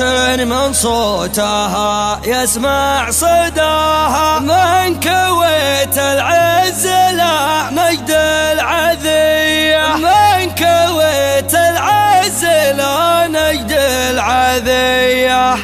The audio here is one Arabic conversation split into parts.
من صوتها يسمع صداها، من كويت العز لا نجد العذية، من كويت العز لا نجد العذية.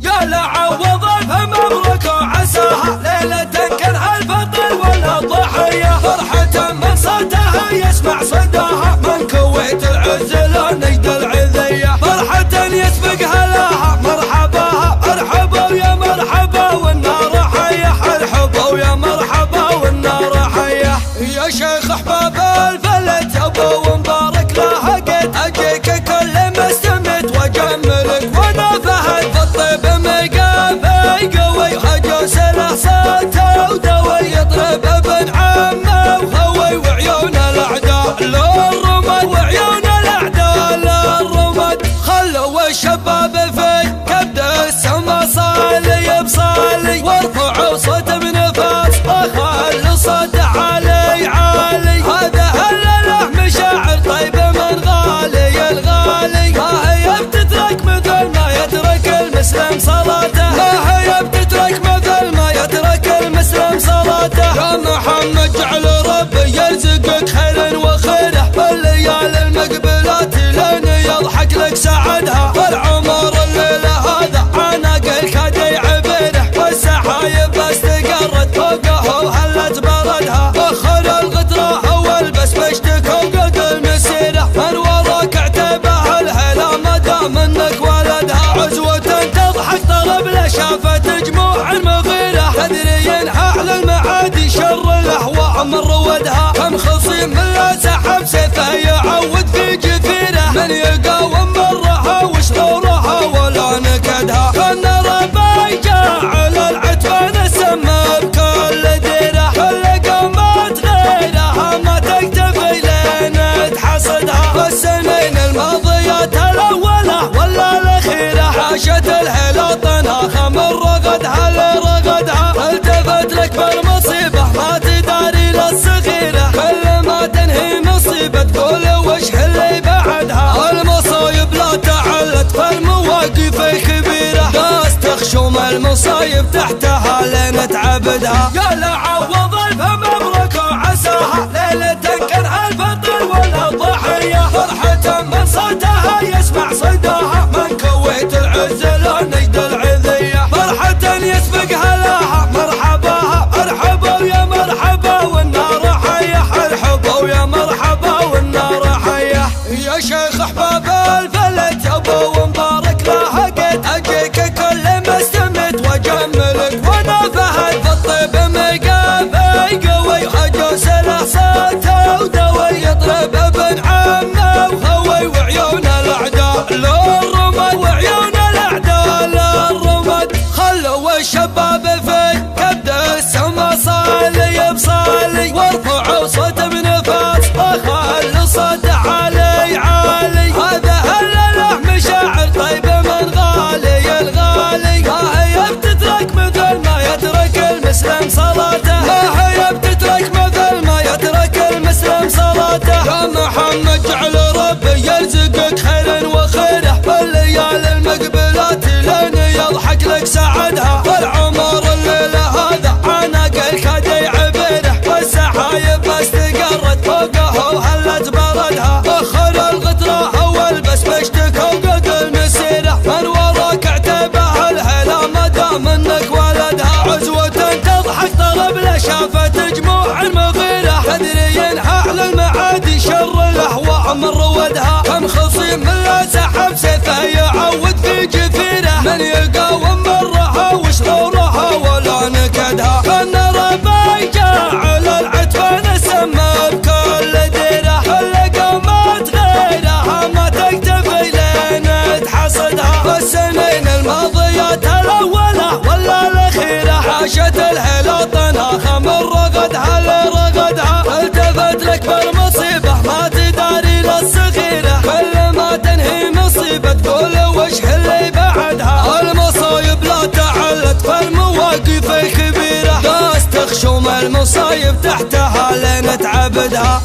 يا لعوض الف مبروك وعساها ليلة كانها الفطر والأضحية، فرحة من صوتها يسمع صداها، من كويت العز لا نجد العذية، فرحة يسبقها لها مرحبا ارحبوا يا مرحبا والنار حيه، ارحبوا يا مرحبا والنار حيه. يا شيخ احباب الفلت يا ابو مبارك لها قد اجيك كل مستمت واجملك، وانا فهد بالطيب مقافي قوي هجوس له صوته ودوي يطرب ابن عمه وهوي، وعيون الاعداء للرمد وعيون الاعداء للرمد، خلوا الشباب في كبد السما صالي بصالي، وارفعوا صوت بنفاس وخلوا صوت عالي عالي، هذا هلله مشاعر طيب من غالي الغالي، ما هي بتترك مثل ما يترك المسلم صلاته، ما هي بتترك مثل ما يترك المسلم صلاته. يا محمد جعل ربي يرزقك خير وخيره، والليالي المقبلات لين يضحك لك سعدها، والعمر الليله هذا عناق الكاد يعبره، والسحايب استقرت فوقه وهلت بردها، وخر الغدره والبس بشتك وقد المسيره، من وراك اعتبه الهلا ما دام انك ولدها، عزوة تضحك طلب له شافت جموع المغيره، تدري ينهى على المعادي شر الاهواء من رودها، كم خصيم من سحب سيفه يعود في جفيره، من يقاوم مرها وشرورها ولا نكدها، كان ربي جعل العتبان السما بكل ديره، كل قامات غيرها ما تكتفي لين تحصدها، والسنين الماضيات الاولى ولا الاخيره، عاشت الهلا طناخه من رغدها لرغدها، التفت لك بالمصيبه ما تداري للصغيره، كل ما تنهي مصيبه تقول وش اللي بعدها، المصايب لا تعلت فالمواقف كبيره، ناس تخشم المصايب تحتها لين تعبدها. يا لعوض الف مبروك وعساها ليلة كانها الفطر والأضحية، فرحة من صوتها يسمع صداها، من كويت العز لا نجد العذية، فرحة يسبقها لها مرحبا ارحبوا يا مرحبا والنار حيه، ارحبوا يا مرحبا والنار حيه. يا شيخ احباب الفلت يا ابو مبارك لها قد اجيك كل مستمت واجملك، وانا فهد بالطيب مقافي قوي هجوس له صوته ودوي يطرب ابن عمه وهوي، وعيون الاعداء للرمد وعيون الاعداء للرمد، خلوا الشباب في كبد السما صالي بصالي، وارفعوا صوت بنفاس وخلوا صوت عالي عالي، هذا هلله مشاعر طيب من غالي الغالي، ما هي بتترك مثل ما يترك المسلم صلاته، ما هي بتترك مثل ما يترك المسلم صلاته. يا محمد جعل ربي يرزقك خير وخيره، والليالي المقبلات لين يضحك لك سعدها، والعمر الليله هذا عناق الكاد يعبره، والسحايب استقرت فوقه وهلت بردها، وخر الغدره والبس بشتك وقد المسيره، من وراك اعتبه الهلا ما دام انك ولدها، عزوة تضحك طلب له شافت جموع المغيره، تدري ينهى على المعادي شر الاهواء من رودها، كم خصيم من سحب سيفه يعود في جفيره، من يقاوم مرها وشرورها ولا نكدها، كان ربي جعل العتبان السما بكل ديره، كل قامات غيرها ما تكتفي لين تحصدها، والسنين الماضيات الاولى ولا الاخيره، عاشت الهلا طناخه من رغدها لرغدها، التفت لك بالمصيبه ما تداري للصغيره، كل ما تنهي مصيبه تقول وش اللي بعدها، المصايب لا تعلت فالمواقف كبيره، ناس تخشم المصايب تحتها لين تعبدها.